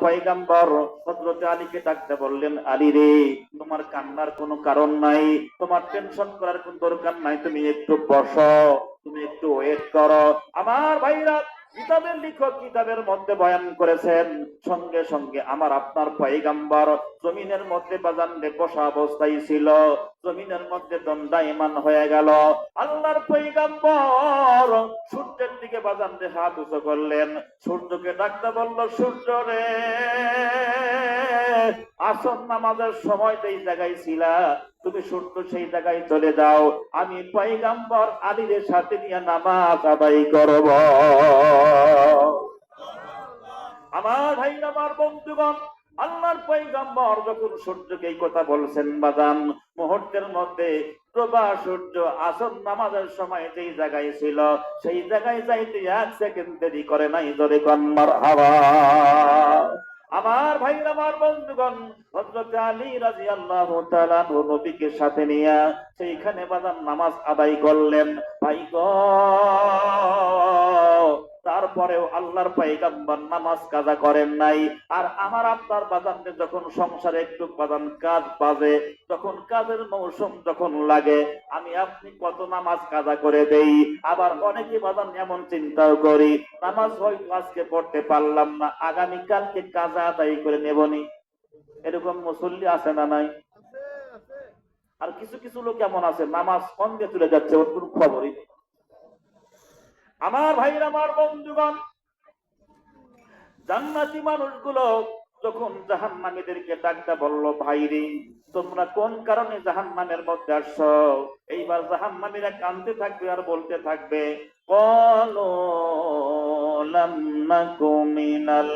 পয়গম্বর হযরত আলীকে ডাকতে বললেন, আলী রে, তোমার কান্নার কোনো কারণ নাই, তোমার টেনশন করার কোনো দরকার নাই, তুমি একটু বসো, তুমি একটু ওয়েট করো। আমার ভাইরা, কিতাবের লিখক কিতাবের মধ্যে বয়ান করেছেন, সঙ্গে সঙ্গে আমার আপনার পয়গম্বর জমিনের মধ্যে বাজানরে বসা অবস্থায় ছিল, জমিনের মধ্যে দণ্ডায়মান হয়ে গেল। আল্লাহর পয়গম্বর সূর্যের দিকে বাজানরে হাত উঁচু করলেন, সূর্যকে ডাকতে বলল, সূর্য রে, আসর নামাজের সময় এই জায়গায় ছিলা, তুমি সূর্য সেই জায়গায় চলে যাও, আমি পয়গম্বর আলীর সাথে নিয়ে নামাজ আদায় করব। আমার ভাইরা, আমার বন্ধুগণ, আল্লাহর পয়গম্বর যখন সূর্যকে এই কথা বলছেন বাজান, মুহূর্তের মধ্যে প্রভা সূর্য আসর নামাজের সময় যেই জায়গায় ছিল সেই জায়গায় যাইতে 1 সেকেন্ড দেরি করে নাই। জোরে কোন মারহাবা। আমার ভাইরা, আমার বন্ধুগণ, হযরত আলী রাদিয়াল্লাহু তাআলা নবীকে সাথে নিয়ে সেইখানে বাজান নামাজ আদায় করলেন। ভাই গো, তারপরেও আল্লাহর পয়গম্বর নামাজ কাজা করেন নাই। আর আমার আপনার বাজানকে যখন সংসারে একটু বাজান কাজ বাজে, যখন কাজের মৌসুম যখন লাগে, আমি আপনি কত নামাজ কাজা করে দেই। আবার অনেকে বাজান এমন চিন্তাও করি, নামাজ হয়তো আজকে পড়তে পারলাম না, আগামীকালকে কাজা আদায় করে নেবনি। এরকম মুসল্লি আছে না নাই? আর কিছু কিছু লোক এমন আছে, নামাজ সঙ্গে চলে যাচ্ছে, ওর কোনো খবরই নেই। আমার ভাইরা, আমার বন্ধুগণ, জান্নাতি মানুষগুলো যখন জাহান্নামীদেরকে ডাকতে বলল, ভাইরে, তোমরা কোন কারণে জাহান্নামের মধ্যে আসছো? এইবার জাহান্নামীরা কাঁদতে থাকবে আর বলতে থাকবে, ক্বালু লাম নাকু মিনাল